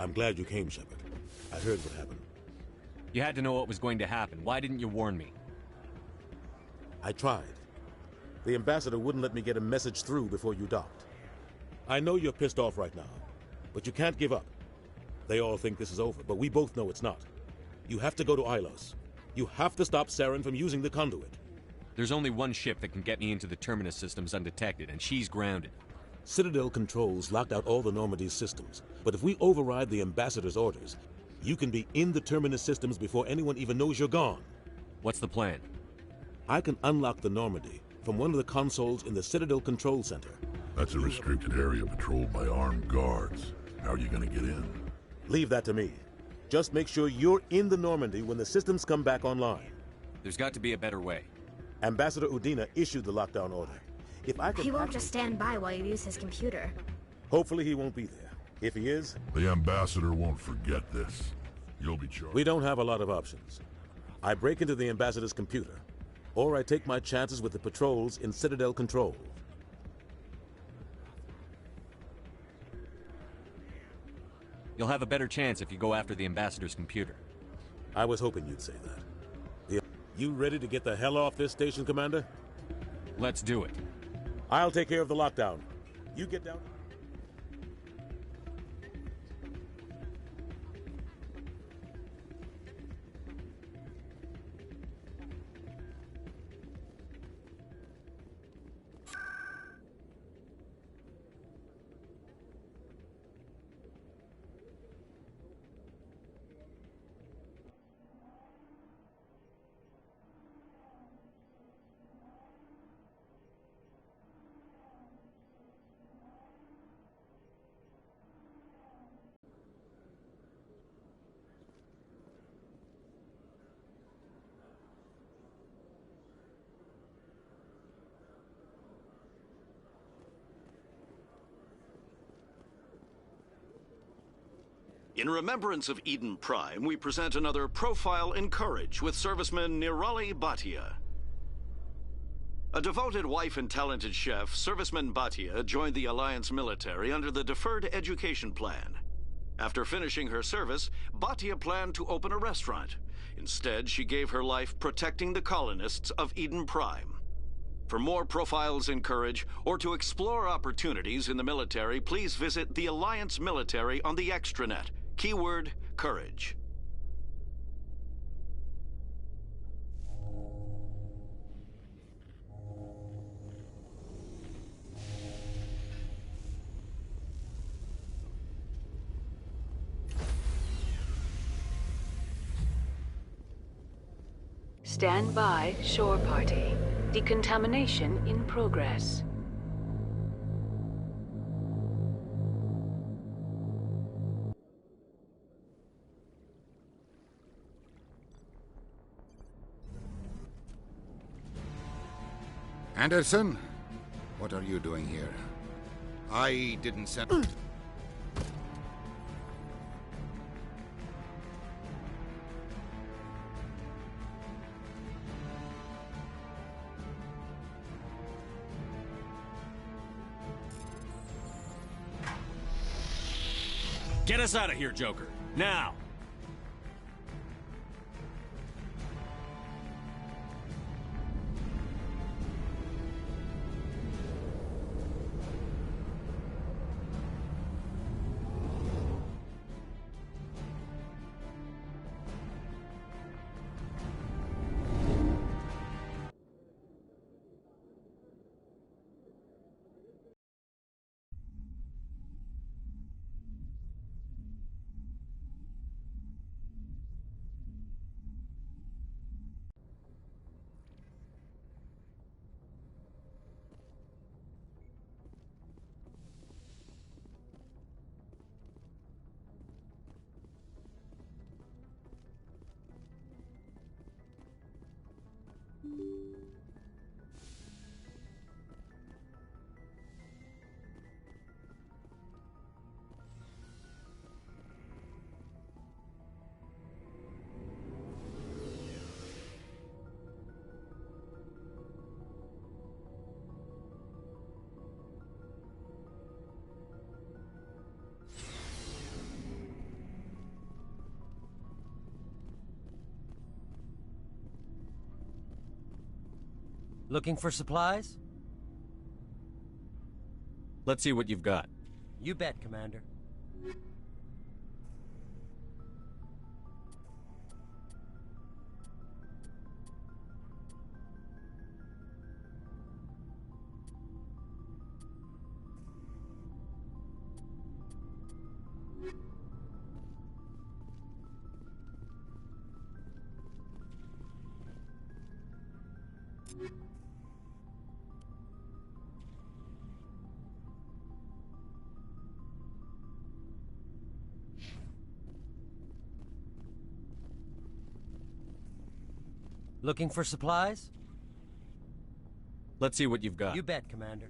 I'm glad you came, Shepard. I heard what happened. You had to know what was going to happen. Why didn't you warn me? I tried. The ambassador wouldn't let me get a message through before you docked. I know you're pissed off right now, but you can't give up. They all think this is over, but we both know it's not. You have to go to Ilos. You have to stop Saren from using the conduit. There's only one ship that can get me into the Terminus systems undetected, and she's grounded. Citadel controls locked out all the Normandy's systems, but if we override the ambassador's orders, you can be in the Terminus systems before anyone even knows you're gone. What's the plan? I can unlock the Normandy from one of the consoles in the Citadel Control Center. That's a restricted area patrolled by armed guards. How are you gonna get in? Leave that to me. Just make sure you're in the Normandy when the systems come back online. There's got to be a better way. Ambassador Udina issued the lockdown order. If I could... He won't just stand by while you use his computer. Hopefully he won't be there. If he is... The ambassador won't forget this. You'll be charged. We don't have a lot of options. I break into the ambassador's computer, or I take my chances with the patrols in Citadel Control. You'll have a better chance if you go after the ambassador's computer. I was hoping you'd say that. You ready to get the hell off this station, Commander? Let's do it. I'll take care of the lockdown. You get down. In remembrance of Eden Prime, we present another Profile in Courage with serviceman Nirali Bhatia. A devoted wife and talented chef, serviceman Bhatia joined the Alliance military under the Deferred Education Plan. After finishing her service, Bhatia planned to open a restaurant. Instead, she gave her life protecting the colonists of Eden Prime. For more Profiles in Courage, or to explore opportunities in the military, please visit the Alliance military on the extranet. Keyword, Courage. Stand by, shore party. Decontamination in progress. Anderson? What are you doing here? I didn't send... Get us out of here, Joker. Now! Looking for supplies? Let's see what you've got. You bet, Commander. Looking for supplies? Let's see what you've got. You bet, Commander.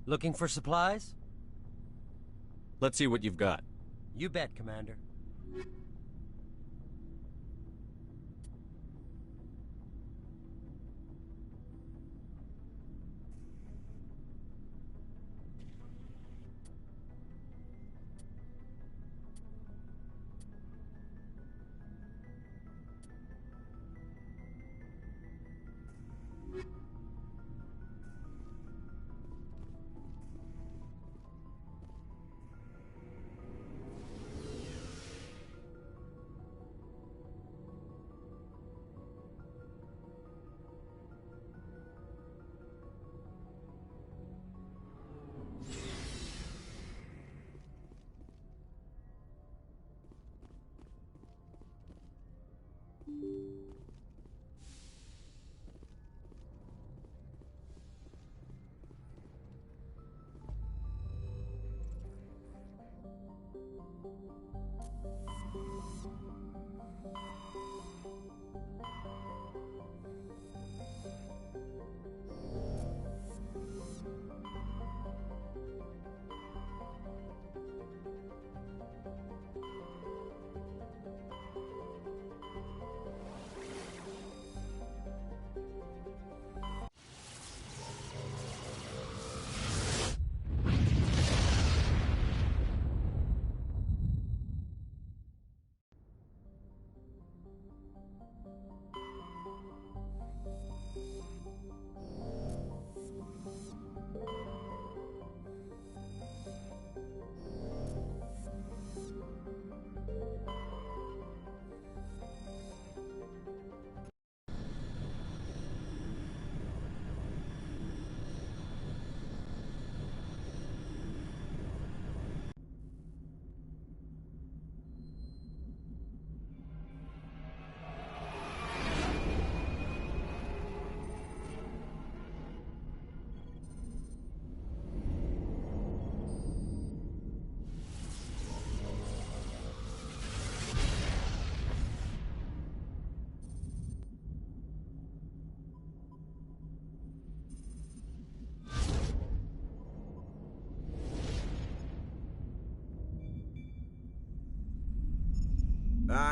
Looking for supplies? Let's see what you've got. You bet, Commander.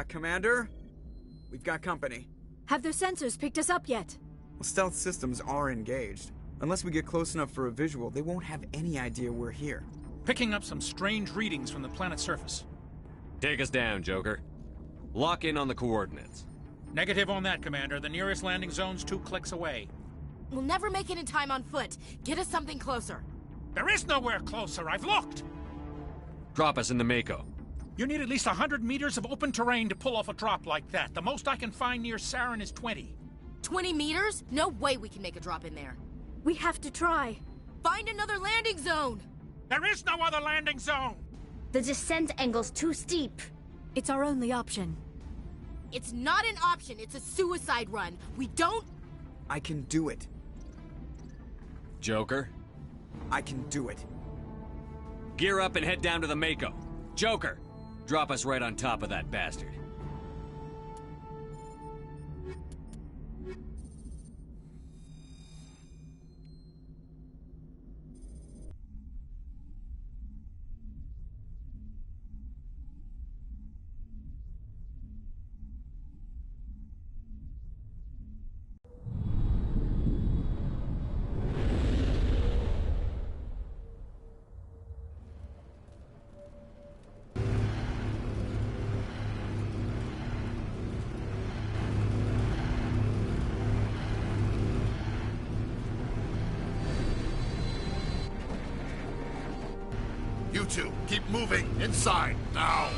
Commander? We've got company. Have their sensors picked us up yet? Well, stealth systems are engaged. Unless we get close enough for a visual, they won't have any idea we're here. Picking up some strange readings from the planet's surface. Take us down, Joker. Lock in on the coordinates. Negative on that, Commander. The nearest landing zone's 2 clicks away. We'll never make it in time on foot. Get us something closer. There is nowhere closer. I've looked. Drop us in the Mako. You need at least 100 meters of open terrain to pull off a drop like that. The most I can find near Saren is 20. 20 meters? No way we can make a drop in there. We have to try. Find another landing zone! There is no other landing zone! The descent angle's too steep. It's our only option. It's not an option, it's a suicide run. We don't... I can do it. Joker? I can do it. Gear up and head down to the Mako. Joker, drop us right on top of that bastard. You two, keep moving. Inside, now.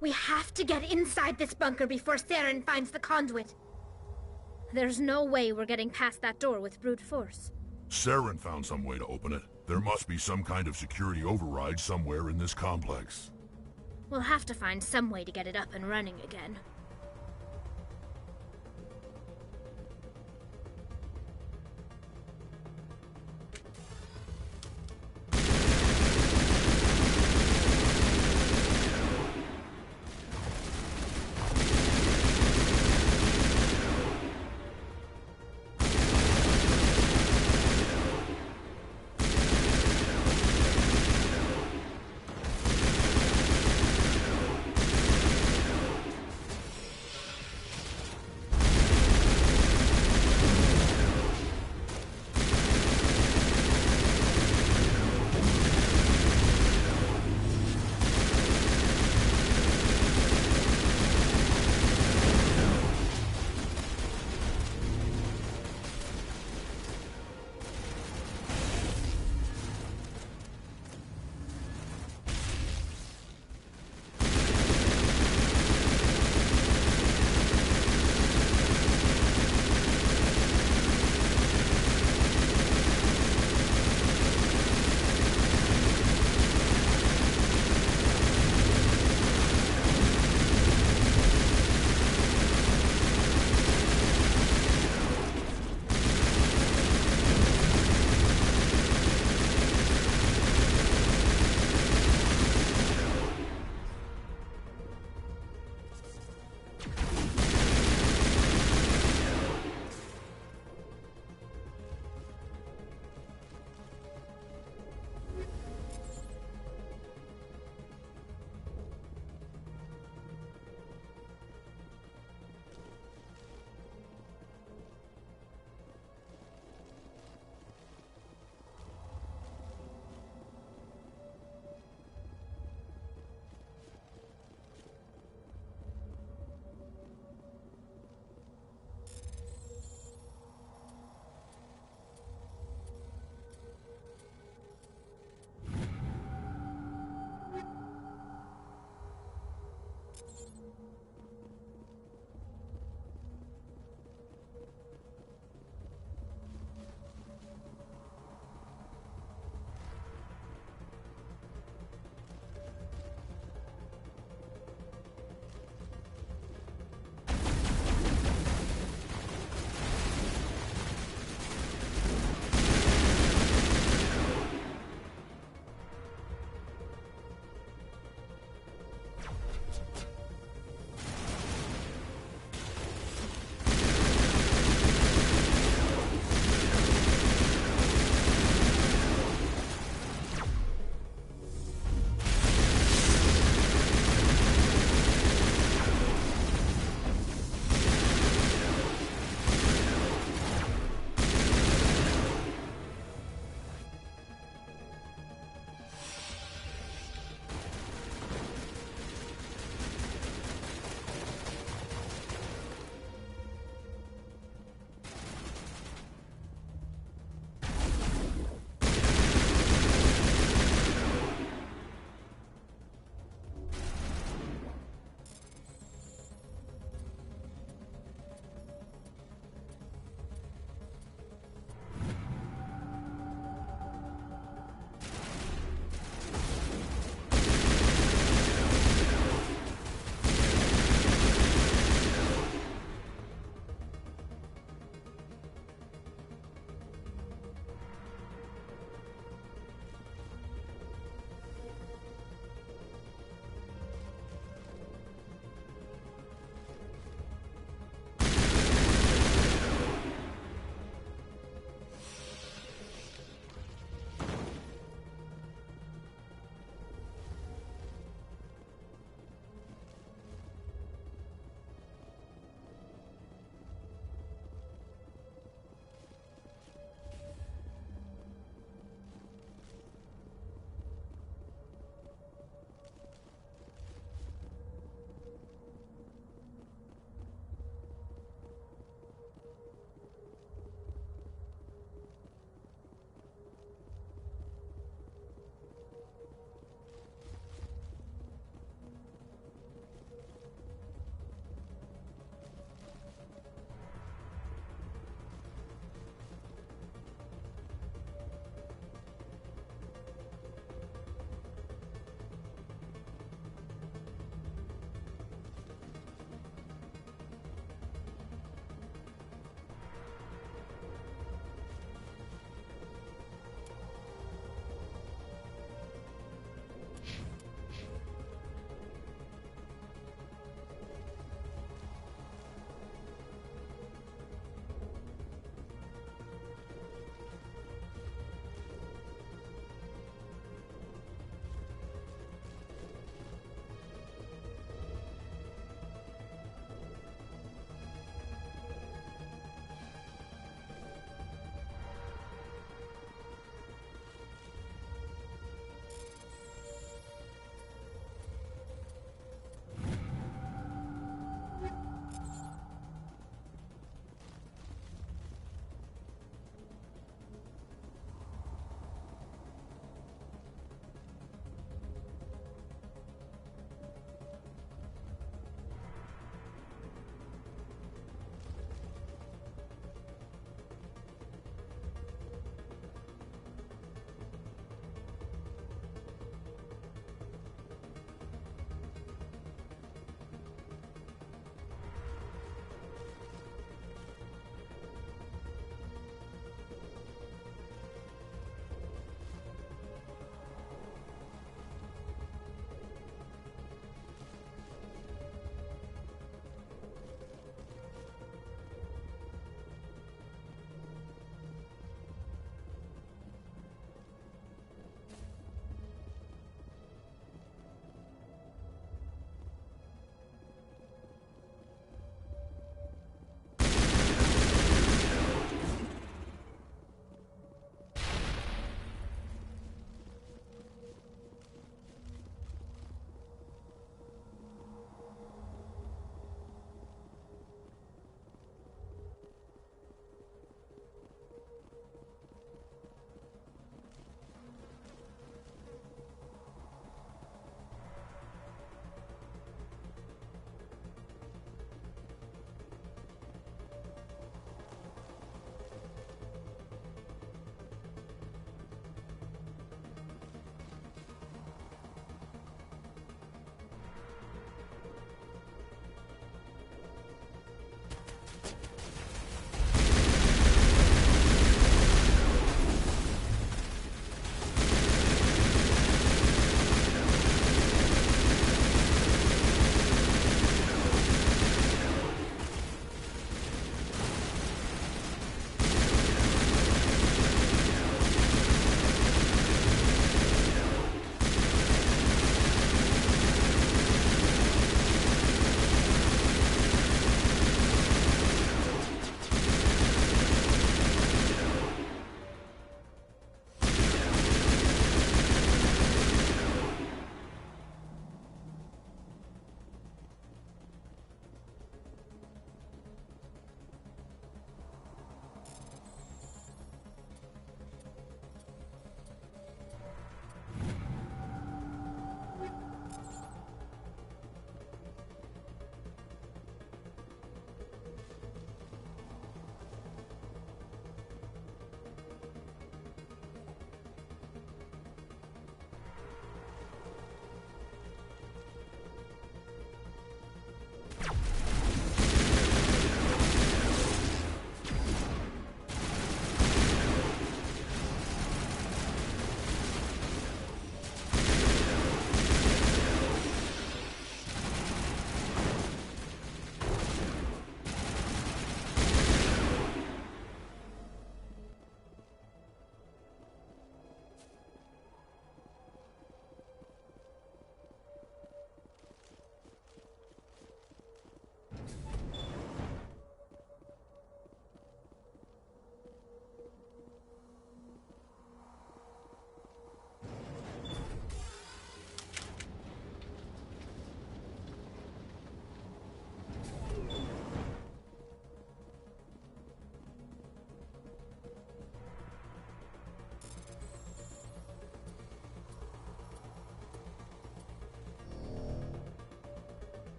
We have to get inside this bunker before Saren finds the conduit. There's no way we're getting past that door with brute force. Saren found some way to open it. There must be some kind of security override somewhere in this complex. We'll have to find some way to get it up and running again.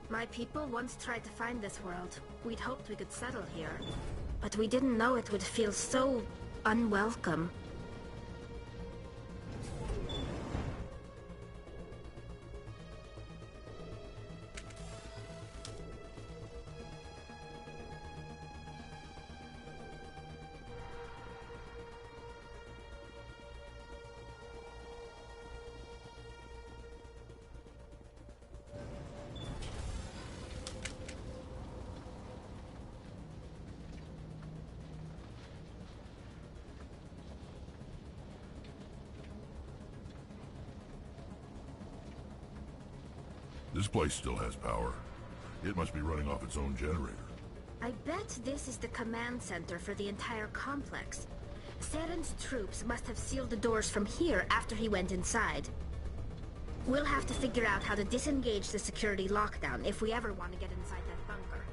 My people once tried to find this world. We'd hoped we could settle here. But we didn't know it would feel so unwelcome. This place still has power. It must be running off its own generator. I bet this is the command center for the entire complex. Saren's troops must have sealed the doors from here after he went inside. We'll have to figure out how to disengage the security lockdown if we ever want to get inside that bunker.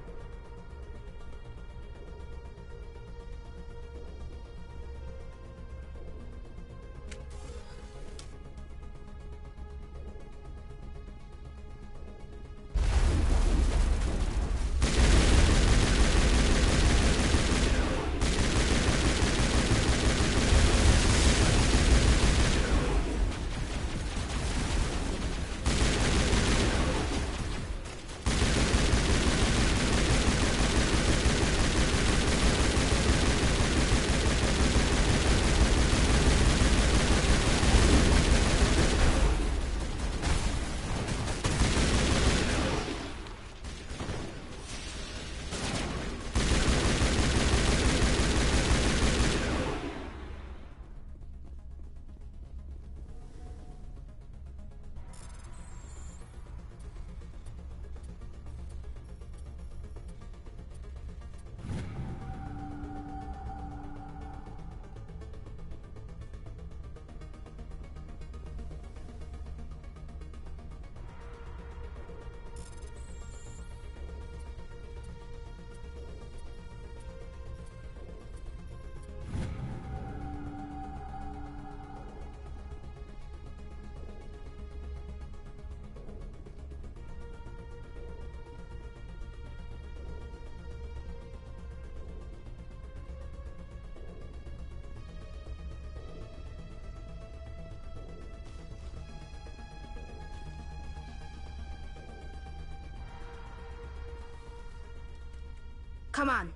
Come on.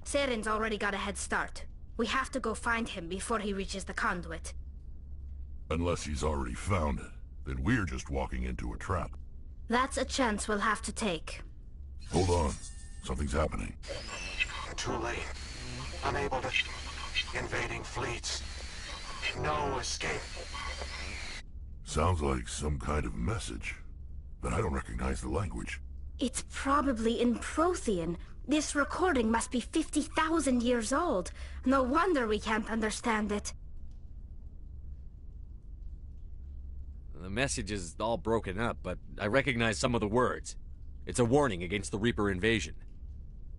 Saren's already got a head start. We have to go find him before he reaches the conduit. Unless he's already found it, then we're just walking into a trap. That's a chance we'll have to take. Hold on. Something's happening. Too late. Unable to... Invading fleets. No escape. Sounds like some kind of message. But I don't recognize the language. It's probably in Prothean. This recording must be 50,000 years old. No wonder we can't understand it. The message is all broken up, but I recognize some of the words. It's a warning against the Reaper invasion.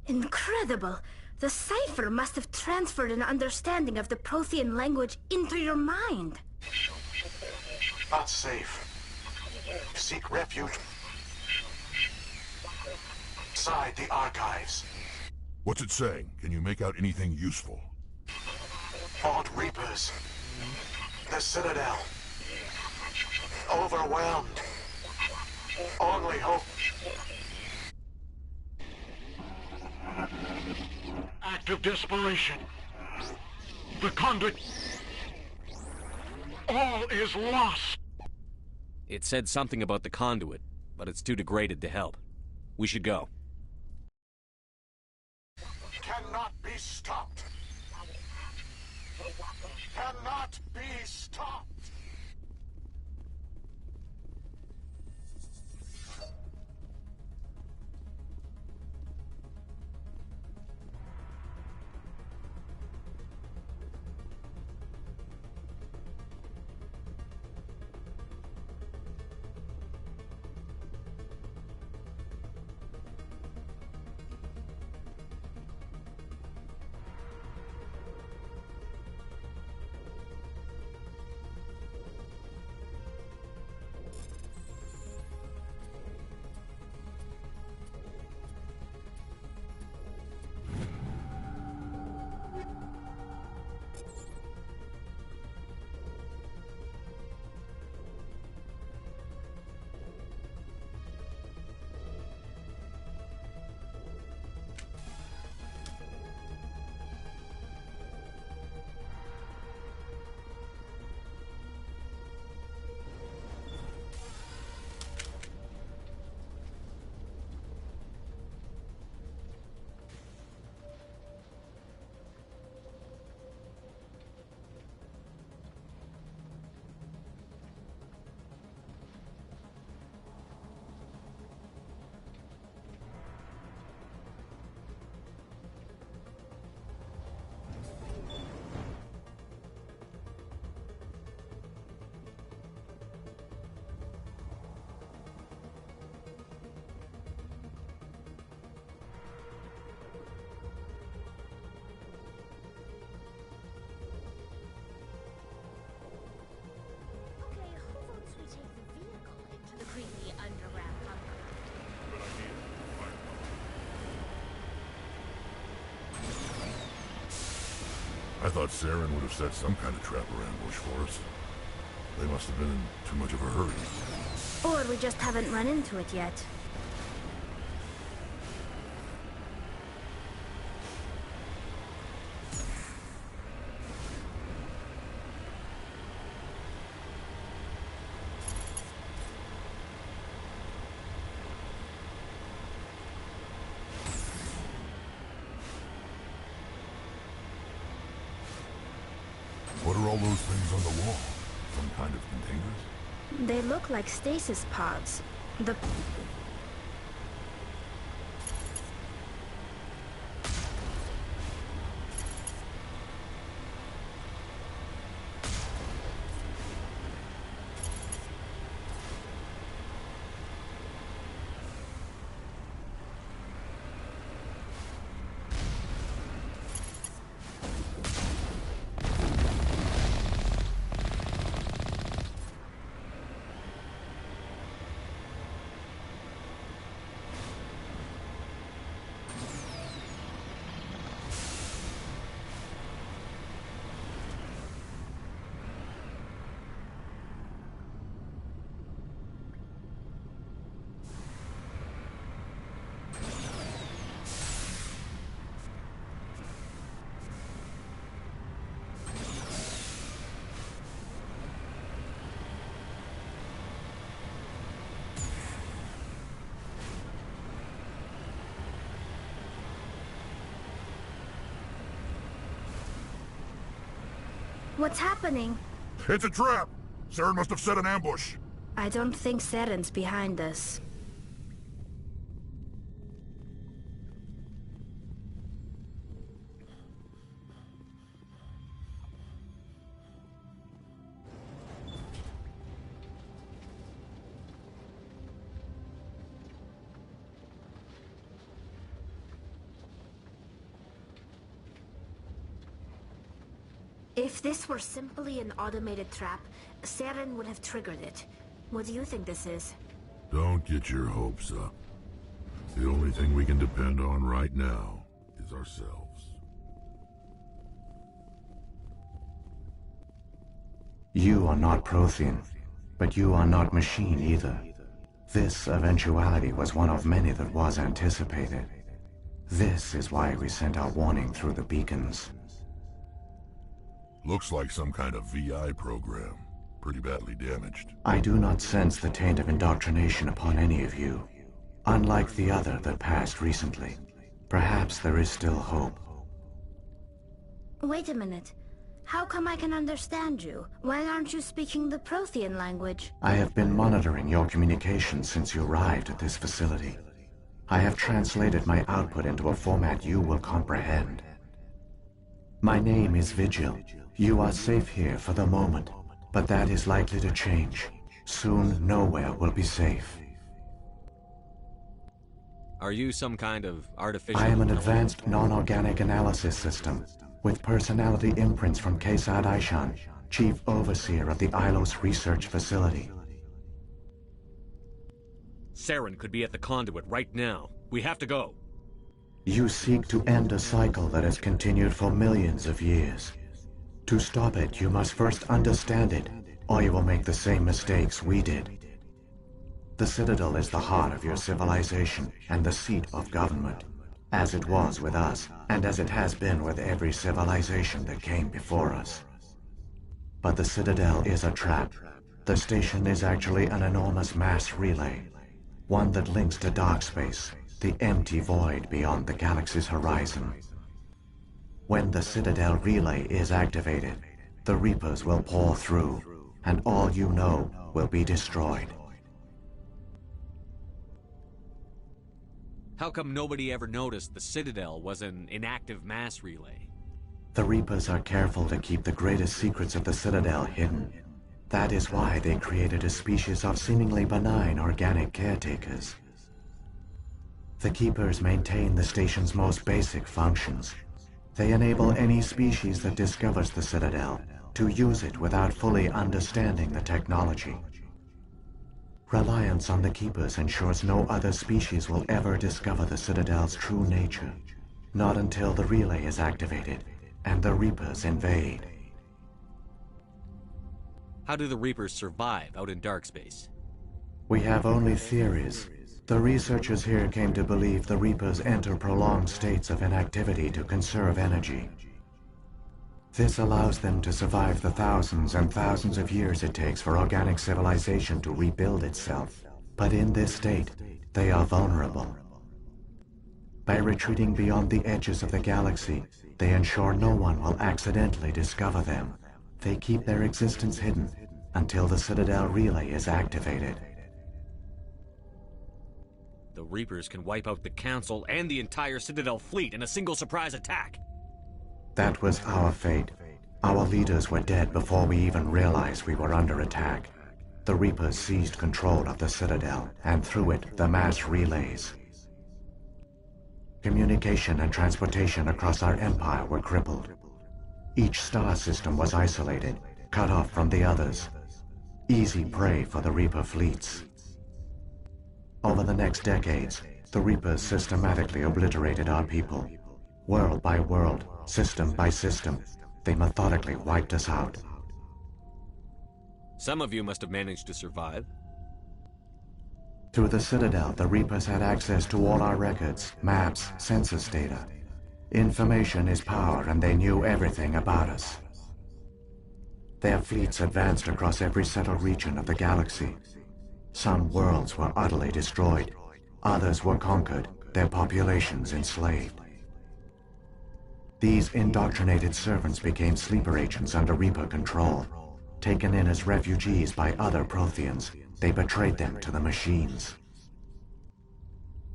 Incredible! The cipher must have transferred an understanding of the Prothean language into your mind. Not safe. Seek refuge inside the archives. What's it saying? Can you make out anything useful? Fought Reapers. The Citadel. Overwhelmed. Only hope. Act of desperation. The conduit. All is lost. It said something about the conduit, but it's too degraded to help. We should go. Cannot be stopped. Cannot be stopped. I thought Saren would have set some kind of trap or ambush for us. They must have been in too much of a hurry. Or we just haven't run into it yet. What are all those things on the wall? Some kind of containers? They look like stasis pods. The... What's happening? It's a trap! Saren must have set an ambush. I don't think Saren's behind us. If this were simply an automated trap, Saren would have triggered it. What do you think this is? Don't get your hopes up. The only thing we can depend on right now is ourselves. You are not Prothean, but you are not machine either. This eventuality was one of many that was anticipated. This is why we sent our warning through the beacons. Looks like some kind of VI program. Pretty badly damaged. I do not sense the taint of indoctrination upon any of you. Unlike the other that passed recently. Perhaps there is still hope. Wait a minute. How come I can understand you? Why aren't you speaking the Prothean language? I have been monitoring your communications since you arrived at this facility. I have translated my output into a format you will comprehend. My name is Vigil. You are safe here for the moment, but that is likely to change. Soon, nowhere will be safe. Are you some kind of artificial... I am an advanced non-organic analysis system, with personality imprints from Kesad Aishan, Chief Overseer of the Ilos Research Facility. Saren could be at the conduit right now. We have to go. You seek to end a cycle that has continued for millions of years. To stop it, you must first understand it, or you will make the same mistakes we did. The Citadel is the heart of your civilization and the seat of government, as it was with us, and as it has been with every civilization that came before us. But the Citadel is a trap. The station is actually an enormous mass relay, one that links to dark space, the empty void beyond the galaxy's horizon. When the Citadel relay is activated, the Reapers will pour through, and all you know will be destroyed. How come nobody ever noticed the Citadel was an inactive mass relay? The Reapers are careful to keep the greatest secrets of the Citadel hidden. That is why they created a species of seemingly benign organic caretakers. The Keepers maintain the station's most basic functions. They enable any species that discovers the Citadel to use it without fully understanding the technology. Reliance on the Keepers ensures no other species will ever discover the Citadel's true nature, not until the relay is activated and the Reapers invade. How do the Reapers survive out in dark space? We have only theories. The researchers here came to believe the Reapers enter prolonged states of inactivity to conserve energy. This allows them to survive the thousands and thousands of years it takes for organic civilization to rebuild itself. But in this state, they are vulnerable. By retreating beyond the edges of the galaxy, they ensure no one will accidentally discover them. They keep their existence hidden until the Citadel relay is activated. The Reapers can wipe out the Council and the entire Citadel fleet in a single surprise attack. That was our fate. Our leaders were dead before we even realized we were under attack. The Reapers seized control of the Citadel, and through it, the mass relays. Communication and transportation across our empire were crippled. Each star system was isolated, cut off from the others. Easy prey for the Reaper fleets. Over the next decades, the Reapers systematically obliterated our people. World by world, system by system, they methodically wiped us out. Some of you must have managed to survive. Through the Citadel, the Reapers had access to all our records, maps, census data. Information is power, and they knew everything about us. Their fleets advanced across every settled region of the galaxy. Some worlds were utterly destroyed. Others were conquered, their populations enslaved. These indoctrinated servants became sleeper agents under Reaper control. Taken in as refugees by other Protheans, they betrayed them to the machines.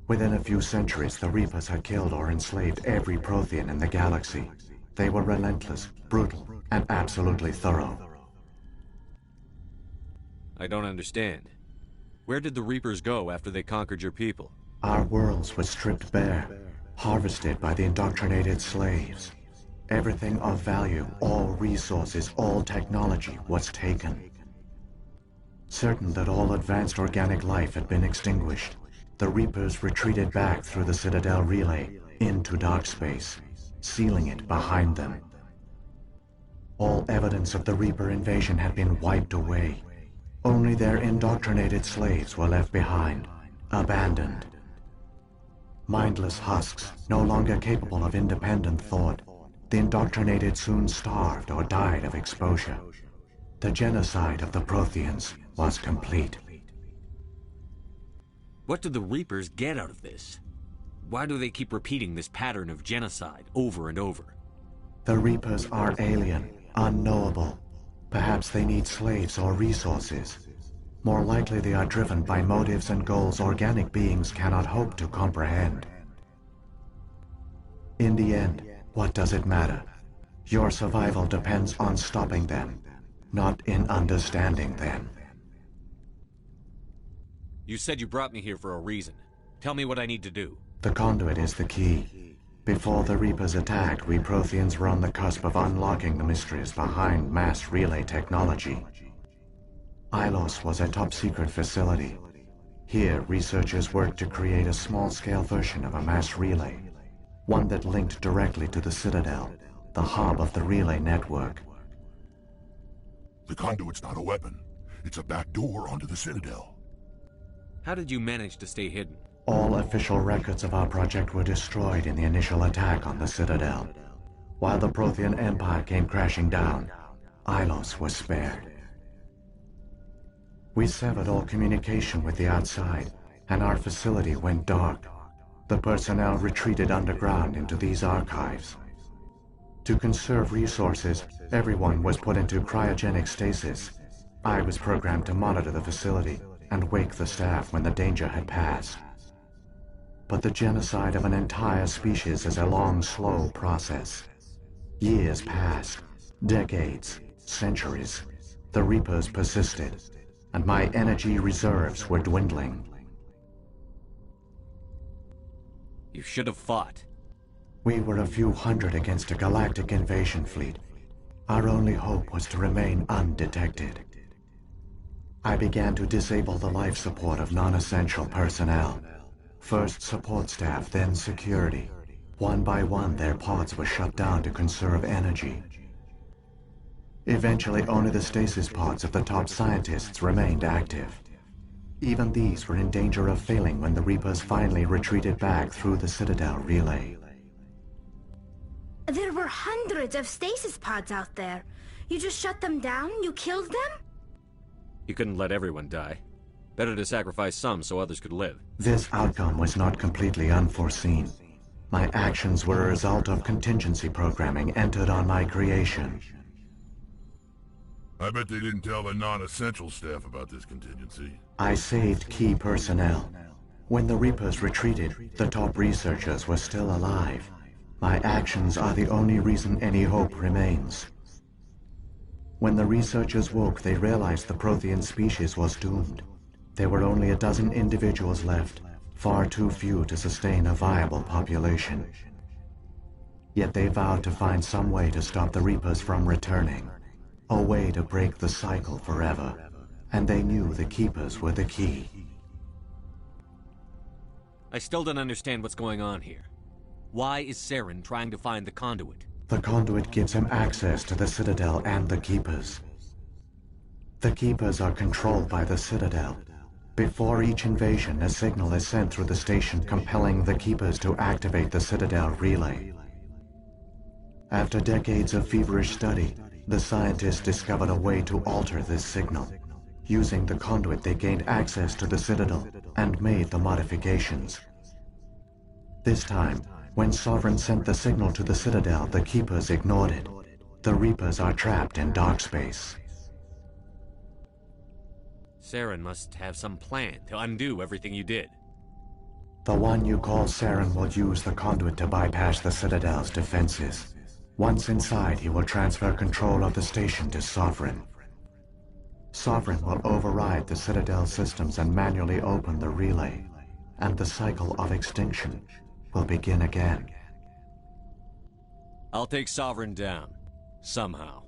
Within a few centuries, the Reapers had killed or enslaved every Prothean in the galaxy. They were relentless, brutal, and absolutely thorough. I don't understand. Where did the Reapers go after they conquered your people? Our worlds were stripped bare, harvested by the indoctrinated slaves. Everything of value, all resources, all technology was taken. Certain that all advanced organic life had been extinguished, the Reapers retreated back through the Citadel relay into dark space, sealing it behind them. All evidence of the Reaper invasion had been wiped away. Only their indoctrinated slaves were left behind, abandoned. Mindless husks, no longer capable of independent thought, the indoctrinated soon starved or died of exposure. The genocide of the Protheans was complete. What do the Reapers get out of this? Why do they keep repeating this pattern of genocide over and over? The Reapers are alien, unknowable. Perhaps they need slaves or resources. More likely they are driven by motives and goals organic beings cannot hope to comprehend. In the end, what does it matter? Your survival depends on stopping them, not in understanding them. You said you brought me here for a reason. Tell me what I need to do. The conduit is the key. Before the Reapers attacked, we Protheans were on the cusp of unlocking the mysteries behind mass relay technology. Ilos was a top-secret facility. Here, researchers worked to create a small-scale version of a mass relay, one that linked directly to the Citadel, the hub of the relay network. The conduit's not a weapon. It's a back door onto the Citadel. How did you manage to stay hidden? All official records of our project were destroyed in the initial attack on the Citadel. While the Prothean Empire came crashing down, Ilos was spared. We severed all communication with the outside, and our facility went dark. The personnel retreated underground into these archives. To conserve resources, everyone was put into cryogenic stasis. I was programmed to monitor the facility and wake the staff when the danger had passed. But the genocide of an entire species is a long, slow process. Years passed, decades, centuries. The Reapers persisted, and my energy reserves were dwindling. You should have fought. We were a few hundred against a galactic invasion fleet. Our only hope was to remain undetected. I began to disable the life support of non-essential personnel. First support staff, then security. One by one, their pods were shut down to conserve energy. Eventually, only the stasis pods of the top scientists remained active. Even these were in danger of failing when the Reapers finally retreated back through the Citadel relay. There were hundreds of stasis pods out there. You just shut them down? You killed them? You couldn't let everyone die. Better to sacrifice some so others could live. This outcome was not completely unforeseen. My actions were a result of contingency programming entered on my creation. I bet they didn't tell the non-essential staff about this contingency. I saved key personnel. When the Reapers retreated, the top researchers were still alive. My actions are the only reason any hope remains. When the researchers woke, they realized the Prothean species was doomed. There were only a dozen individuals left, far too few to sustain a viable population. Yet they vowed to find some way to stop the Reapers from returning. A way to break the cycle forever. And they knew the Keepers were the key. I still don't understand what's going on here. Why is Saren trying to find the conduit? The conduit gives him access to the Citadel and the Keepers. The Keepers are controlled by the Citadel. Before each invasion, a signal is sent through the station compelling the Keepers to activate the Citadel relay. After decades of feverish study, the scientists discovered a way to alter this signal. Using the conduit, they gained access to the Citadel and made the modifications. This time, when Sovereign sent the signal to the Citadel, the Keepers ignored it. The Reapers are trapped in dark space. Saren must have some plan to undo everything you did. The one you call Saren will use the conduit to bypass the Citadel's defenses. Once inside, he will transfer control of the station to Sovereign. Sovereign will override the Citadel systems and manually open the relay, and the cycle of extinction will begin again. I'll take Sovereign down. Somehow.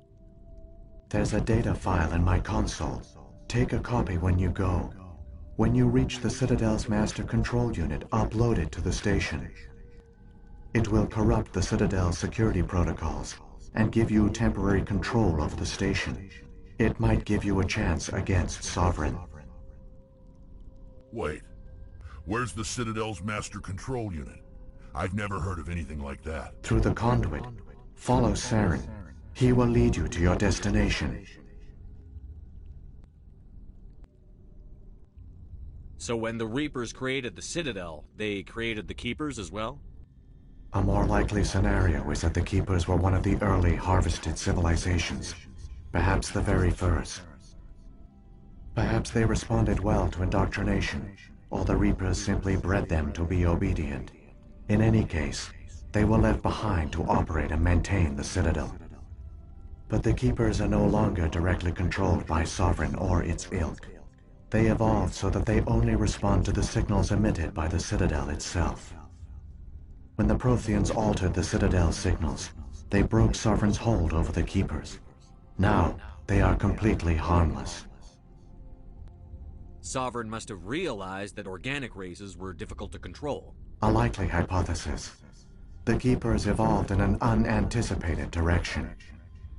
There's a data file in my console. Take a copy when you go. When you reach the Citadel's master control unit, upload it to the station. It will corrupt the Citadel's security protocols and give you temporary control of the station. It might give you a chance against Sovereign. Wait. Where's the Citadel's master control unit? I've never heard of anything like that. Through the conduit. Follow Saren. He will lead you to your destination. So when the Reapers created the Citadel, they created the Keepers as well? A more likely scenario is that the Keepers were one of the early harvested civilizations. Perhaps the very first. Perhaps they responded well to indoctrination, or the Reapers simply bred them to be obedient. In any case, they were left behind to operate and maintain the Citadel. But the Keepers are no longer directly controlled by Sovereign or its ilk. They evolved so that they only respond to the signals emitted by the Citadel itself. When the Protheans altered the Citadel's signals, they broke Sovereign's hold over the Keepers. Now, they are completely harmless. Sovereign must have realized that organic races were difficult to control. A likely hypothesis. The Keepers evolved in an unanticipated direction.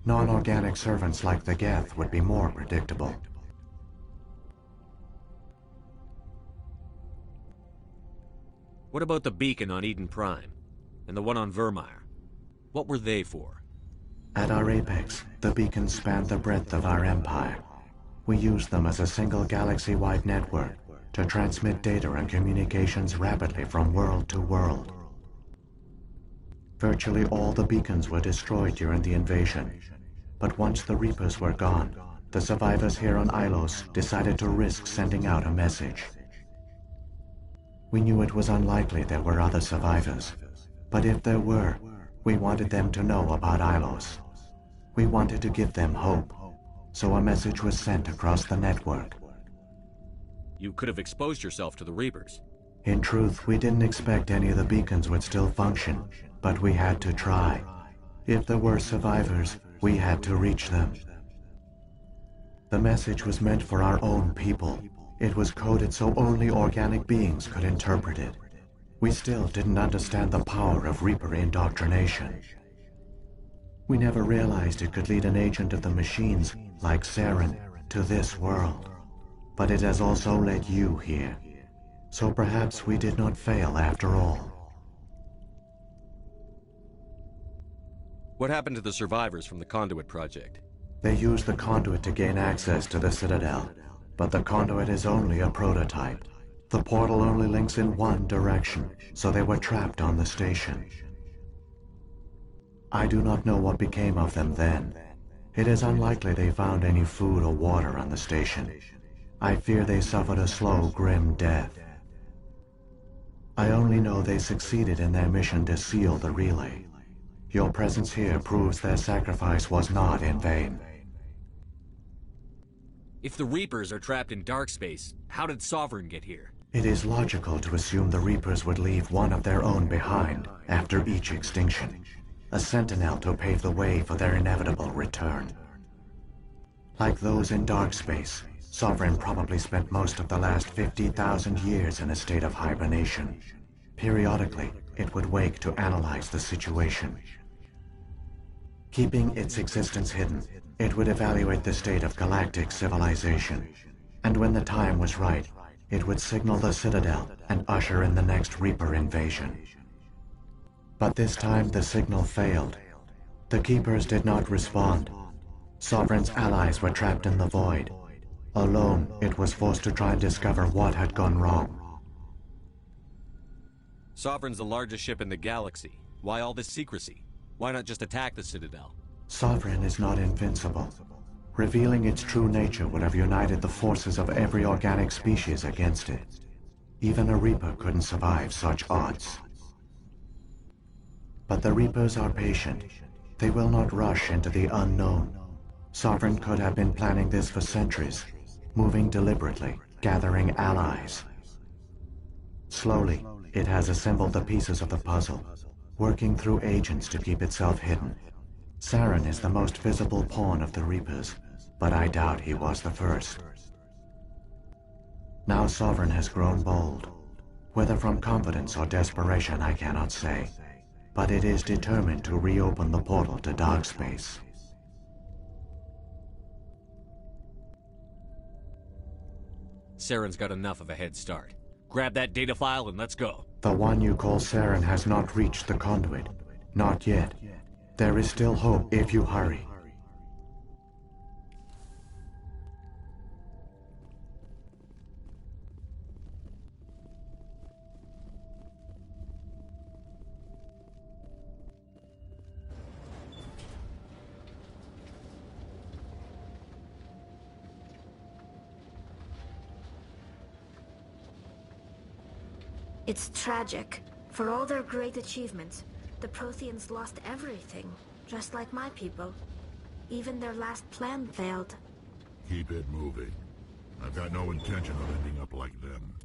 Non-organic servants like the Geth would be more predictable. What about the beacon on Eden Prime? And the one on Vermeer? What were they for? At our apex, the beacons spanned the breadth of our empire. We used them as a single galaxy-wide network to transmit data and communications rapidly from world to world. Virtually all the beacons were destroyed during the invasion. But once the Reapers were gone, the survivors here on Ilos decided to risk sending out a message. We knew it was unlikely there were other survivors, but if there were, we wanted them to know about Ilos. We wanted to give them hope, so a message was sent across the network. You could have exposed yourself to the Reapers. In truth, we didn't expect any of the beacons would still function, but we had to try. If there were survivors, we had to reach them. The message was meant for our own people. It was coded so only organic beings could interpret it. We still didn't understand the power of Reaper indoctrination. We never realized it could lead an agent of the machines, like Saren, to this world. But it has also led you here. So perhaps we did not fail after all. What happened to the survivors from the Conduit project? They used the conduit to gain access to the Citadel, but the conduit is only a prototype. The portal only links in one direction, so they were trapped on the station. I do not know what became of them then. It is unlikely they found any food or water on the station. I fear they suffered a slow, grim death. I only know they succeeded in their mission to seal the relay. Your presence here proves their sacrifice was not in vain. If the Reapers are trapped in dark space, how did Sovereign get here? It is logical to assume the Reapers would leave one of their own behind after each extinction. A sentinel to pave the way for their inevitable return. Like those in dark space, Sovereign probably spent most of the last 50,000 years in a state of hibernation. Periodically, it would wake to analyze the situation. Keeping its existence hidden, it would evaluate the state of galactic civilization. And when the time was right, it would signal the Citadel and usher in the next Reaper invasion. But this time the signal failed. The Keepers did not respond. Sovereign's allies were trapped in the void. Alone, it was forced to try and discover what had gone wrong. Sovereign's the largest ship in the galaxy. Why all this secrecy? Why not just attack the Citadel? Sovereign is not invincible. Revealing its true nature would have united the forces of every organic species against it. Even a Reaper couldn't survive such odds. But the Reapers are patient. They will not rush into the unknown. Sovereign could have been planning this for centuries, moving deliberately, gathering allies. Slowly, it has assembled the pieces of the puzzle, working through agents to keep itself hidden. Saren is the most visible pawn of the Reapers, but I doubt he was the first. Now Sovereign has grown bold. Whether from confidence or desperation, I cannot say. But it is determined to reopen the portal to dark space. Saren's got enough of a head start. Grab that data file and let's go. The one you call Saren has not reached the conduit. Not yet. There is still hope if you hurry. It's tragic. For all their great achievements, the Protheans lost everything, just like my people. Even their last plan failed. Keep it moving. I've got no intention of ending up like them.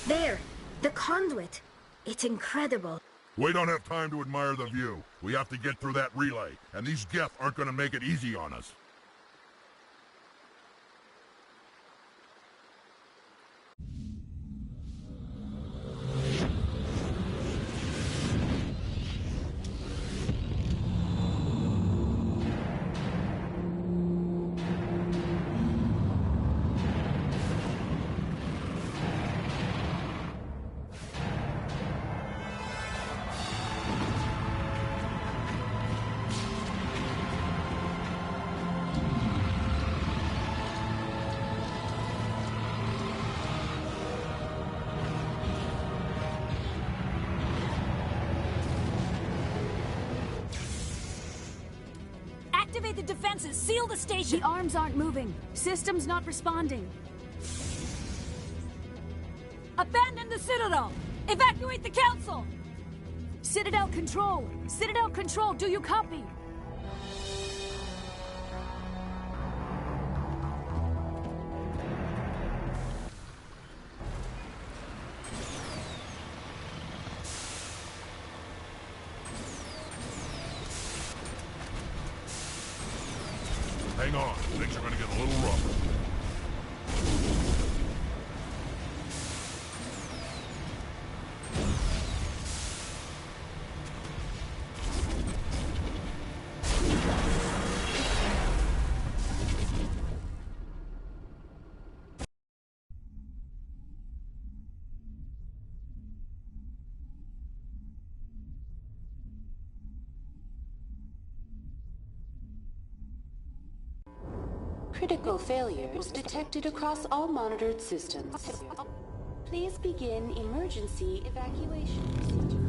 There! The conduit! It's incredible. We don't have time to admire the view. We have to get through that relay, and these Geth aren't going to make it easy on us. Activate the defenses! Seal the station! The arms aren't moving. System's not responding. Abandon the Citadel! Evacuate the Council! Citadel Control! Citadel Control, do you copy? Hang on, things are gonna get a little rougher. Critical failures detected across all monitored systems. Please begin emergency evacuation procedure.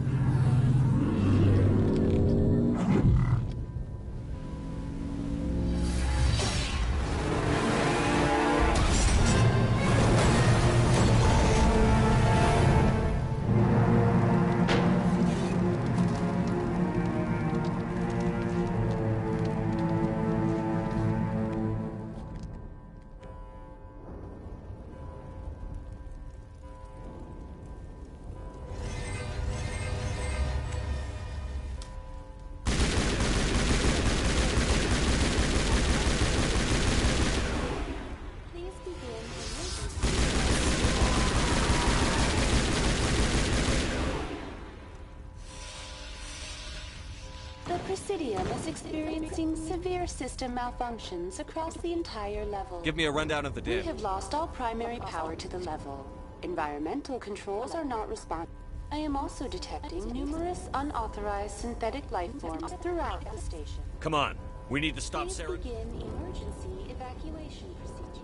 The Presidium is experiencing severe system malfunctions across the entire level. Give me a rundown of the We damage. have lost all primary power to the level. Environmental controls are not responding. I am also detecting numerous unauthorized synthetic life forms throughout the station. Come on. We need to stop Please Sarah. begin emergency evacuation procedures.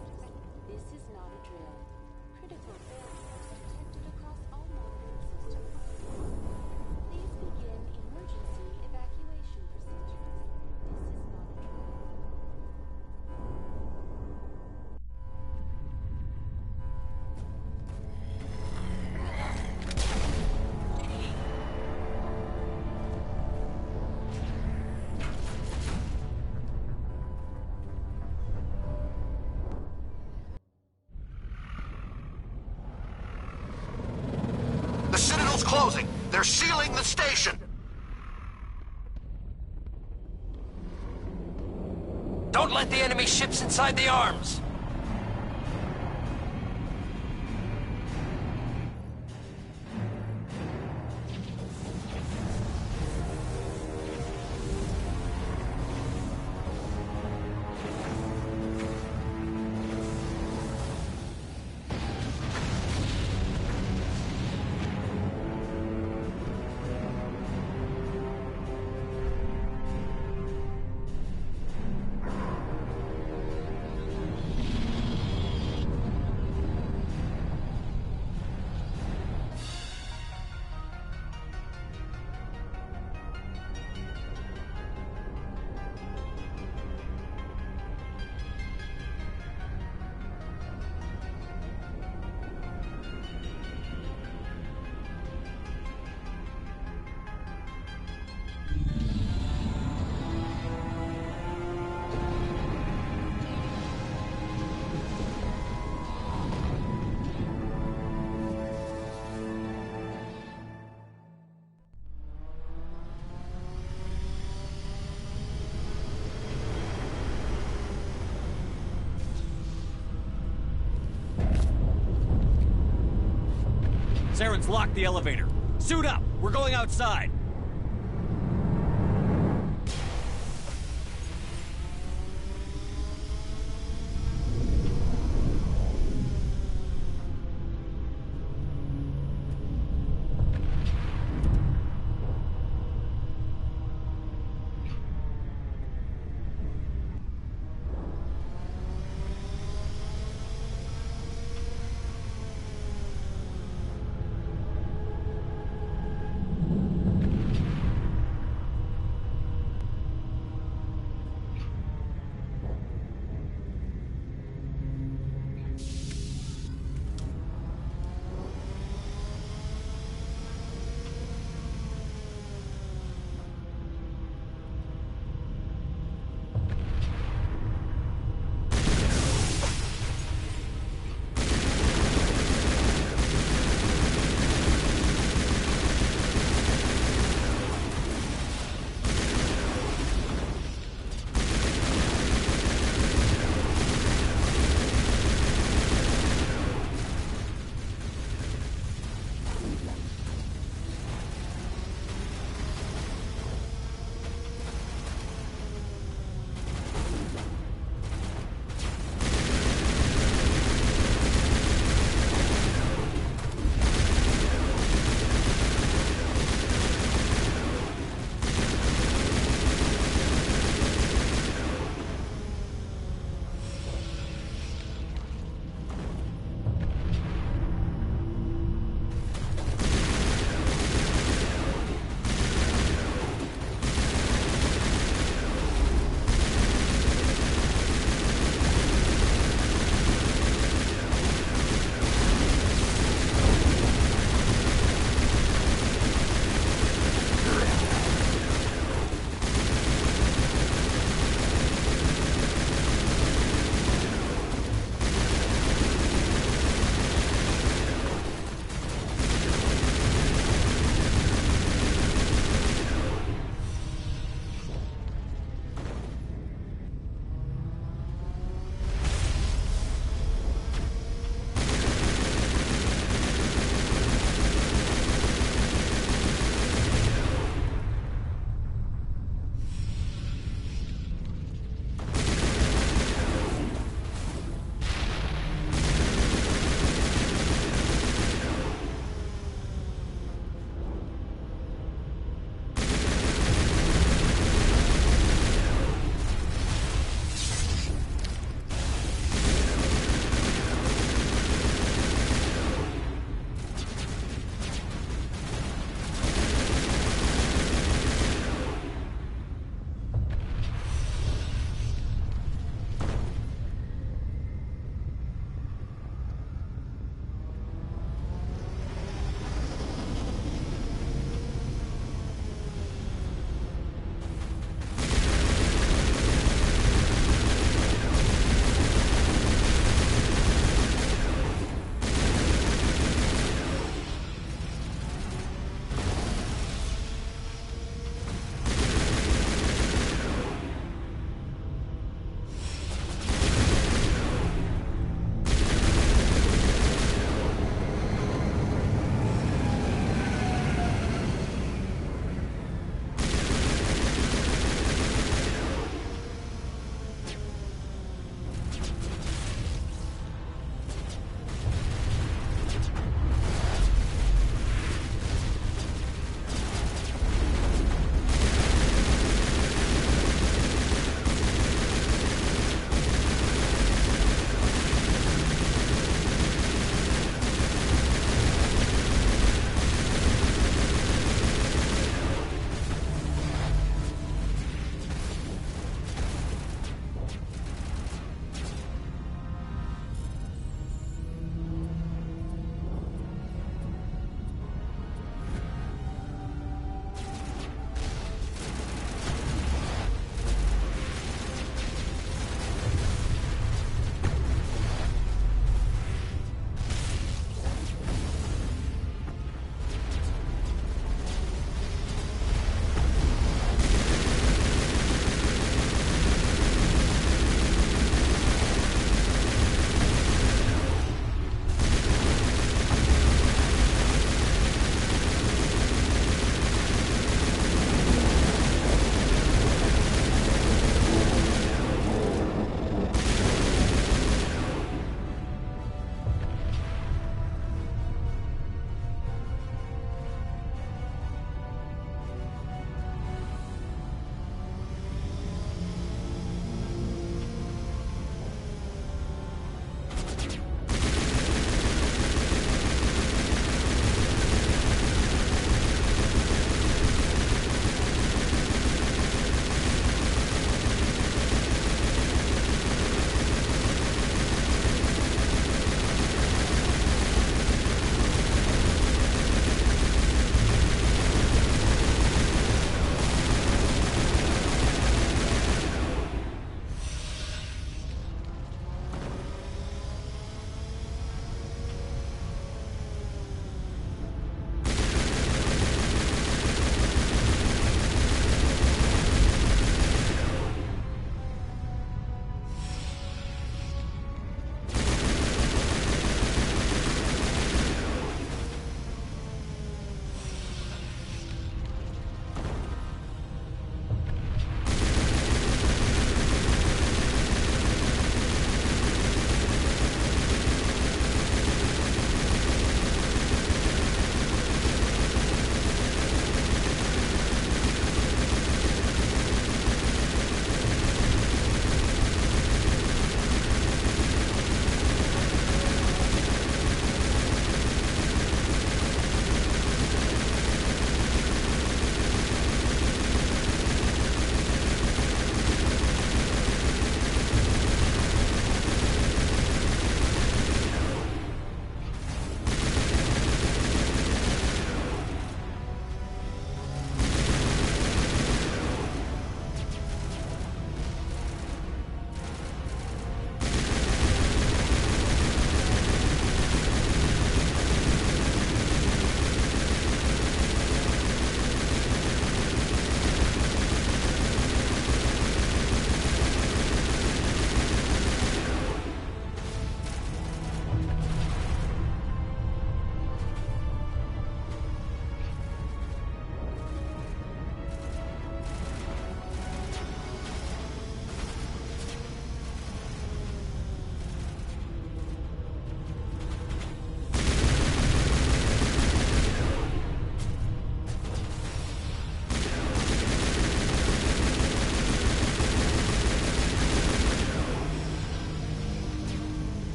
This is not a drill. Critical failures detected across all monitored systems. Please begin emergency evacuation procedures. This is not a drill. The Citadel's closing. They're sealing the station. Don't let the enemy ships inside the arms! Saren's locked the elevator. Suit up! We're going outside!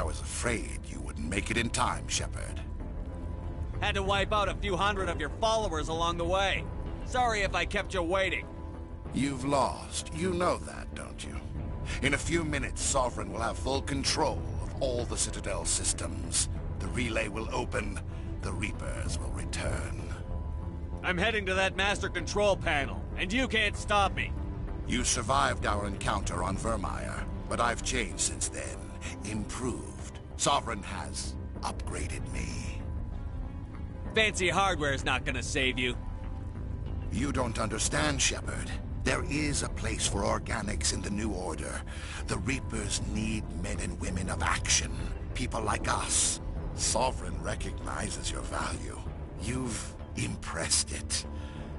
I was afraid you wouldn't make it in time, Shepard. Had to wipe out a few hundred of your followers along the way. Sorry if I kept you waiting. You've lost. You know that, don't you? In a few minutes, Sovereign will have full control of all the Citadel systems. The relay will open. The Reapers will return. I'm heading to that master control panel, and you can't stop me. You survived our encounter on Vermeer, but I've changed since then. Improved. Sovereign has upgraded me. Fancy hardware's not gonna save you. You don't understand, Shepard. There is a place for organics in the New Order. The Reapers need men and women of action. People like us. Sovereign recognizes your value. You've impressed it.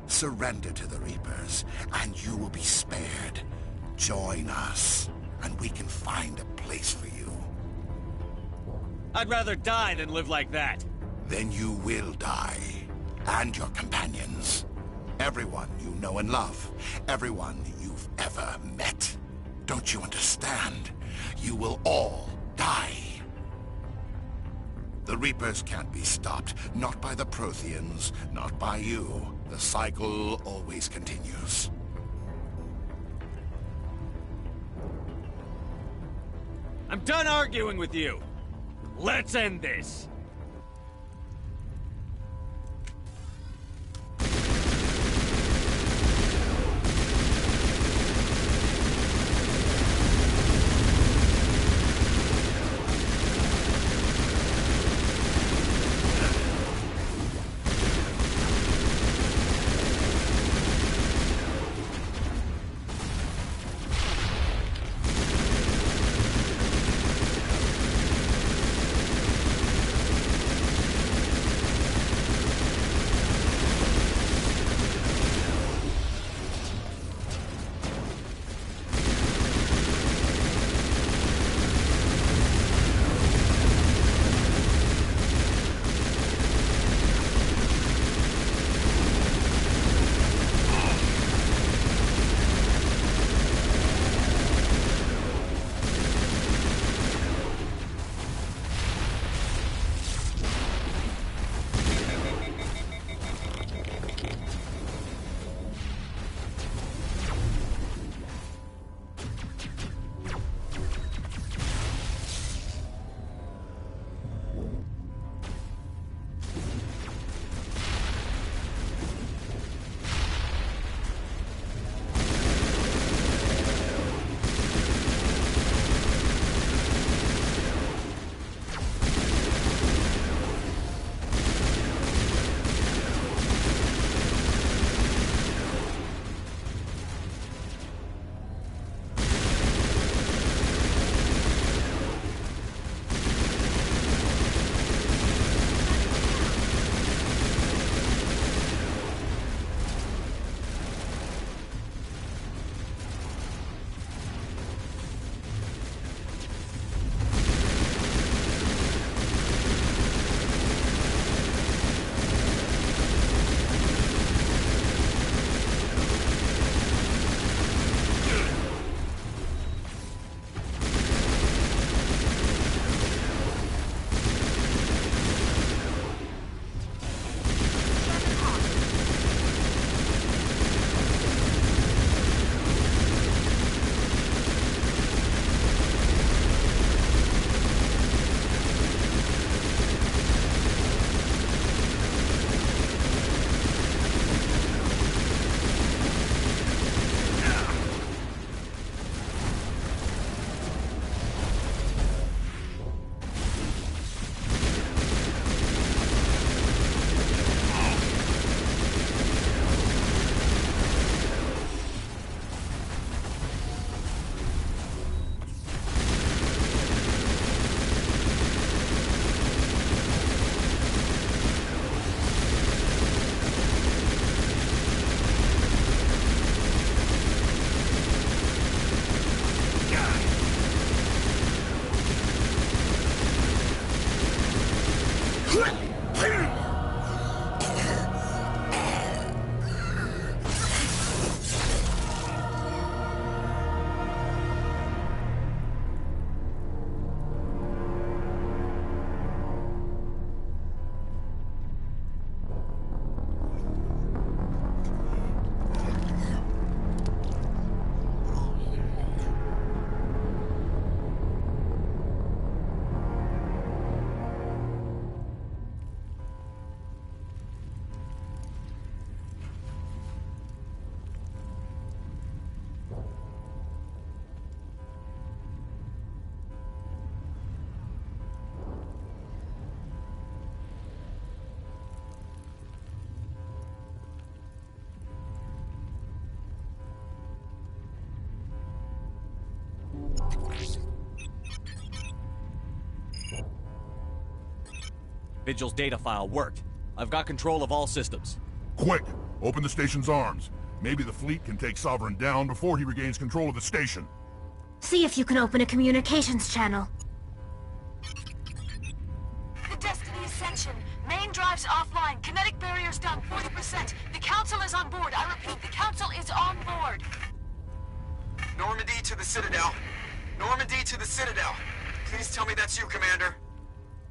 Surrender to the Reapers, and you will be spared. Join us, and we can find a place for you. I'd rather die than live like that. Then you will die. And your companions. Everyone you know and love. Everyone you've ever met. Don't you understand? You will all die. The Reapers can't be stopped. Not by the Protheans, not by you. The cycle always continues. I'm done arguing with you. Let's end this. Vigil's data file worked. I've got control of all systems. Quick! Open the station's arms. Maybe the fleet can take Sovereign down before he regains control of the station. See if you can open a communications channel. The Destiny Ascension. Main drives offline. Kinetic barriers down 40%. The Council is on board. I repeat, the Council is on board. Normandy to the Citadel. Normandy to the Citadel. Please tell me that's you, Commander.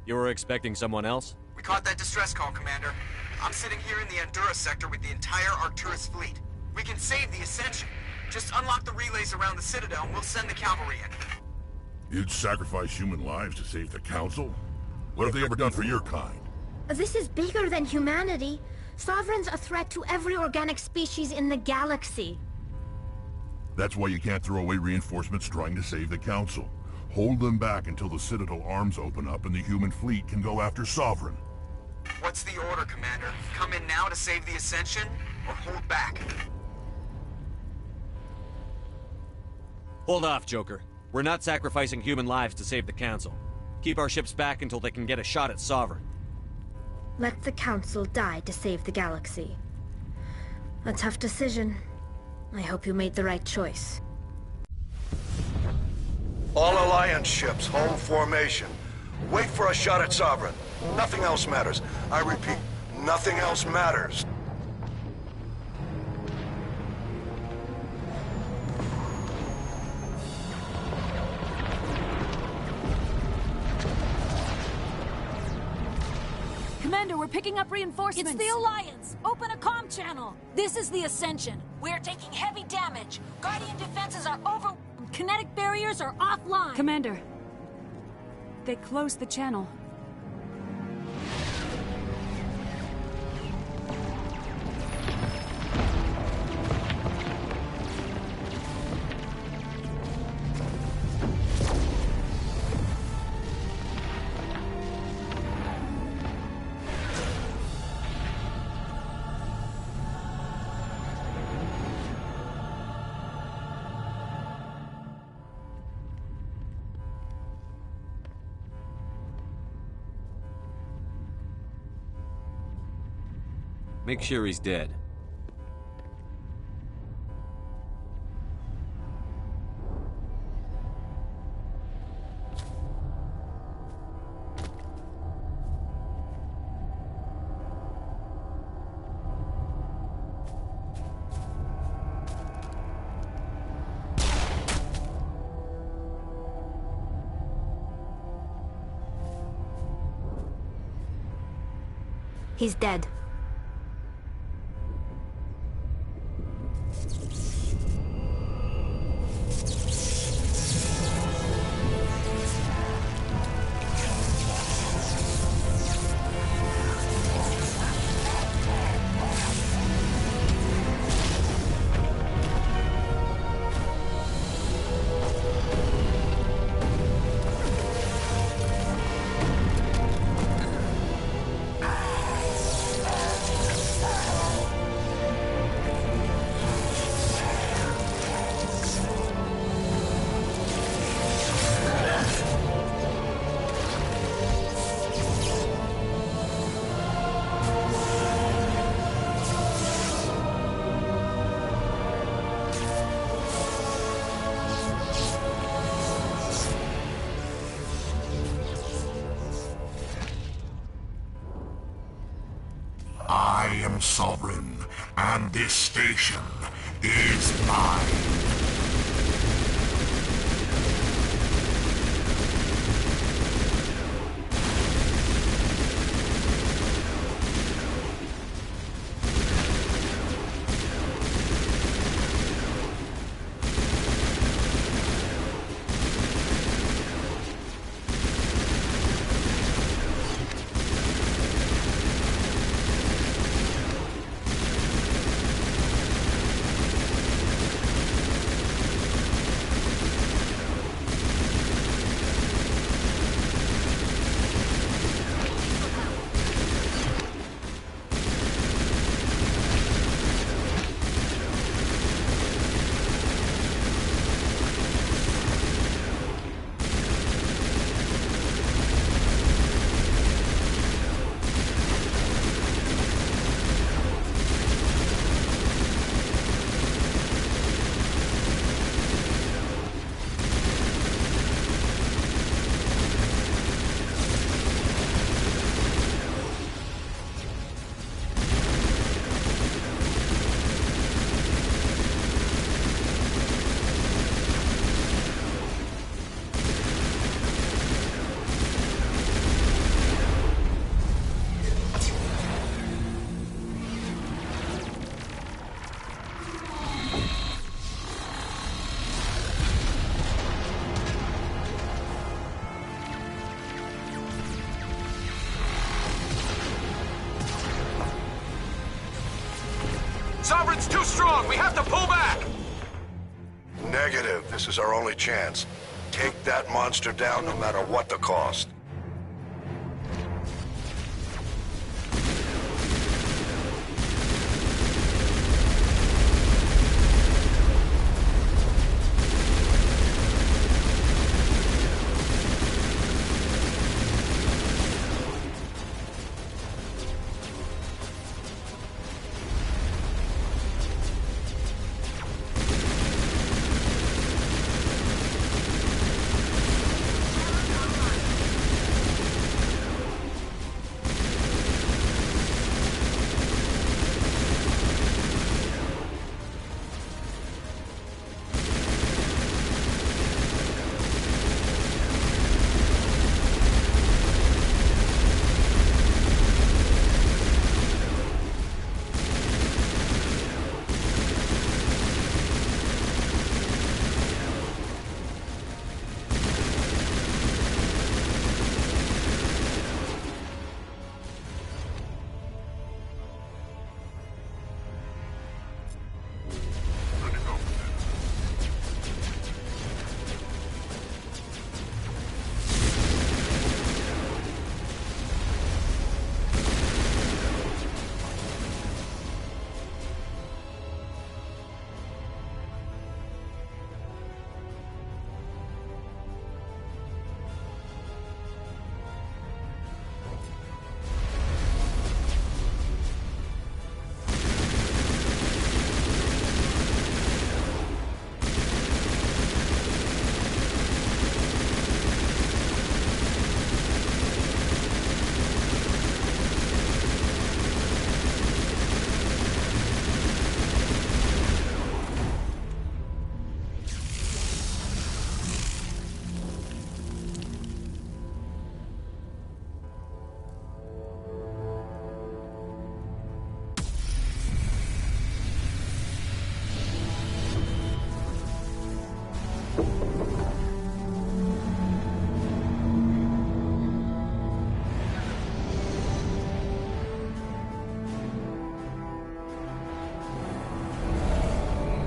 You were expecting someone else? We caught that distress call, Commander. I'm sitting here in the Endura sector with the entire Arcturus fleet. We can save the Ascension. Just unlock the relays around the Citadel and we'll send the cavalry in. You'd sacrifice human lives to save the Council? What have they ever done for your kind? This is bigger than humanity. Sovereign's a threat to every organic species in the galaxy. That's why you can't throw away reinforcements trying to save the Council. Hold them back until the Citadel arms open up and the human fleet can go after Sovereign. What's the order, Commander? Come in now to save the Ascension, or hold back? Hold off, Joker. We're not sacrificing human lives to save the Council. Keep our ships back until they can get a shot at Sovereign. Let the Council die to save the galaxy. A tough decision. I hope you made the right choice. All Alliance ships, hold formation. Wait for a shot at Sovereign. Nothing else matters. I repeat, nothing else matters. Commander, we're picking up reinforcements. It's the Alliance! Open a comm channel! This is the Ascension. We're taking heavy damage. Guardian defenses are over... Kinetic barriers are offline. Commander, they closed the channel. Make sure he's dead. He's dead. I am Sovereign, and this station is mine. Sovereign's too strong! We have to pull back! Negative. This is our only chance. Take that monster down no matter what the cost.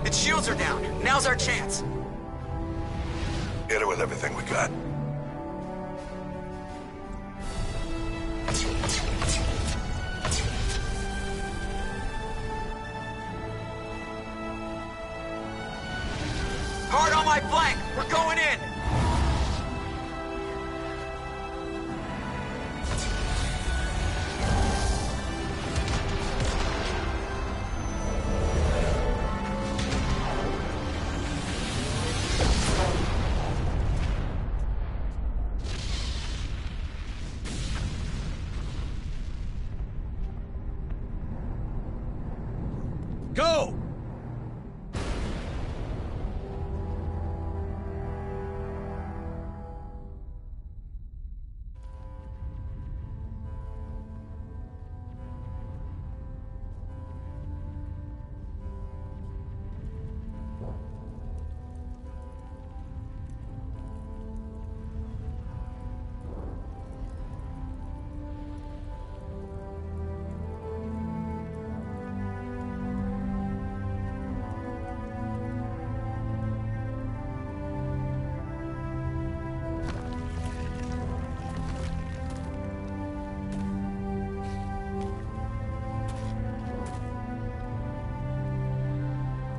Its shields are down. Now's our chance. Hit it with everything we got. Hard on my flank! We're going in! Go!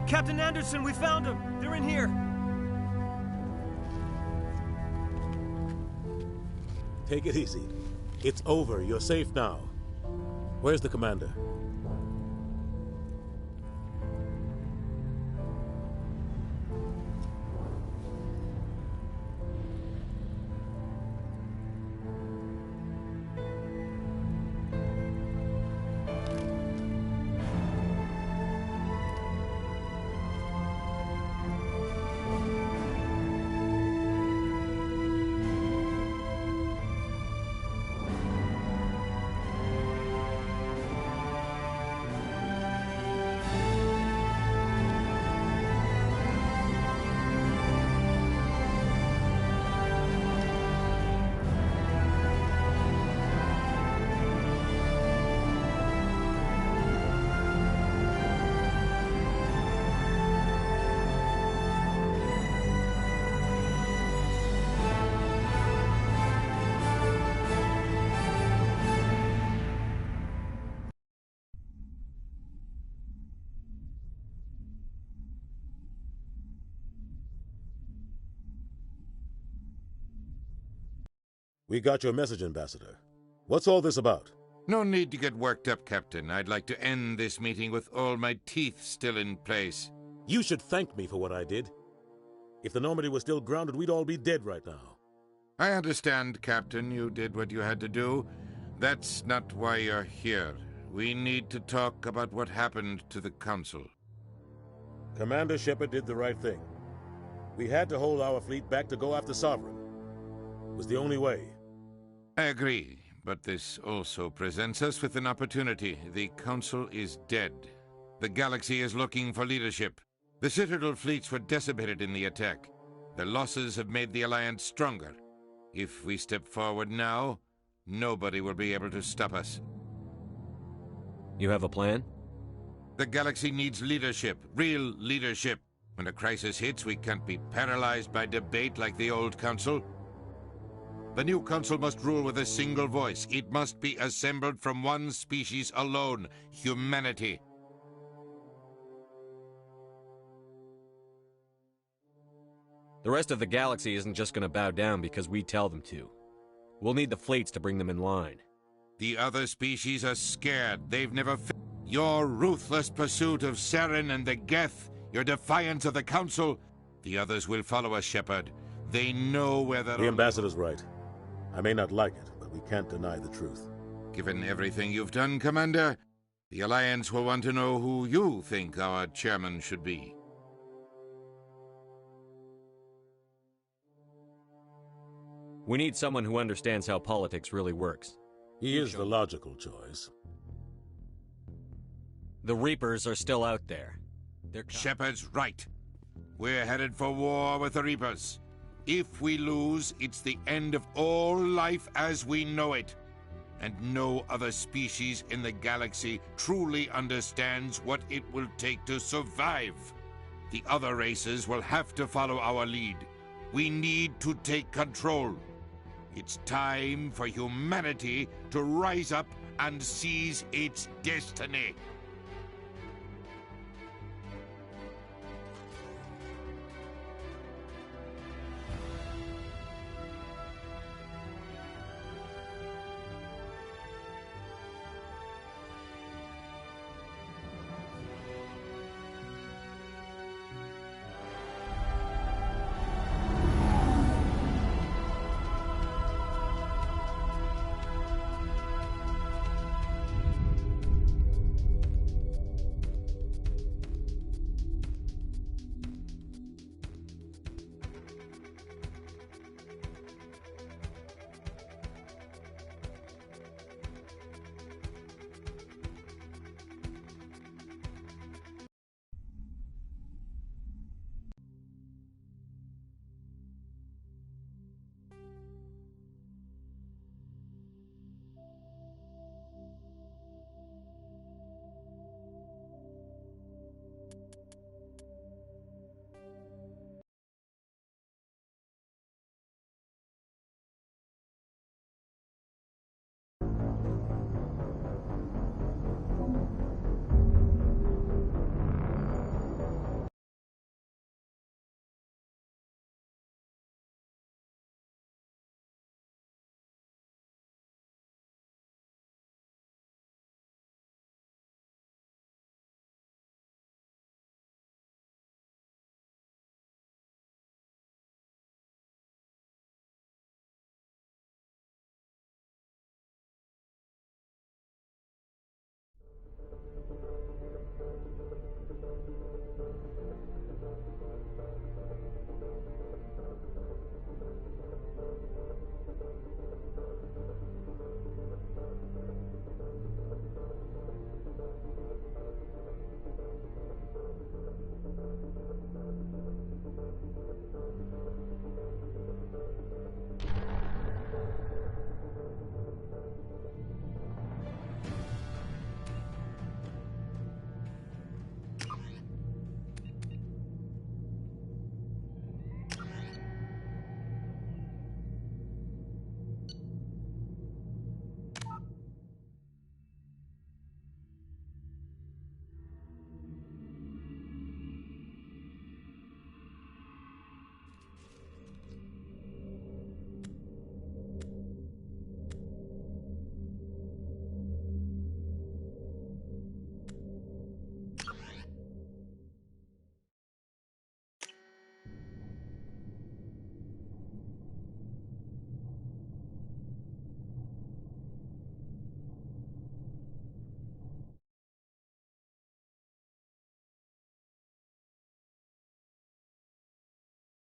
Captain Anderson, we found them! They're in here! Take it easy. It's over. You're safe now. Where's the commander? We got your message, Ambassador. What's all this about? No need to get worked up, Captain. I'd like to end this meeting with all my teeth still in place. You should thank me for what I did. If the Normandy was still grounded, we'd all be dead right now. I understand, Captain. You did what you had to do. That's not why you're here. We need to talk about what happened to the Council. Commander Shepard did the right thing. We had to hold our fleet back to go after Sovereign. It was the only way. I agree, but this also presents us with an opportunity. The Council is dead. The galaxy is looking for leadership. The Citadel fleets were decimated in the attack. Their losses have made the Alliance stronger. If we step forward now, nobody will be able to stop us. You have a plan? The galaxy needs leadership, real leadership. When a crisis hits, we can't be paralyzed by debate like the old Council. The new Council must rule with a single voice. It must be assembled from one species alone, humanity. The rest of the galaxy isn't just going to bow down because we tell them to. We'll need the fleets to bring them in line. The other species are scared. They've never... Your ruthless pursuit of Saren and the Geth, your defiance of the Council, the others will follow us, Shepard. They know where the... The Ambassador's right. I may not like it, but we can't deny the truth. Given everything you've done, Commander, the Alliance will want to know who you think our chairman should be. We need someone who understands how politics really works. He is the logical choice. The Reapers are still out there. Shepard's right. We're headed for war with the Reapers. If we lose, it's the end of all life as we know it. And no other species in the galaxy truly understands what it will take to survive. The other races will have to follow our lead. We need to take control. It's time for humanity to rise up and seize its destiny.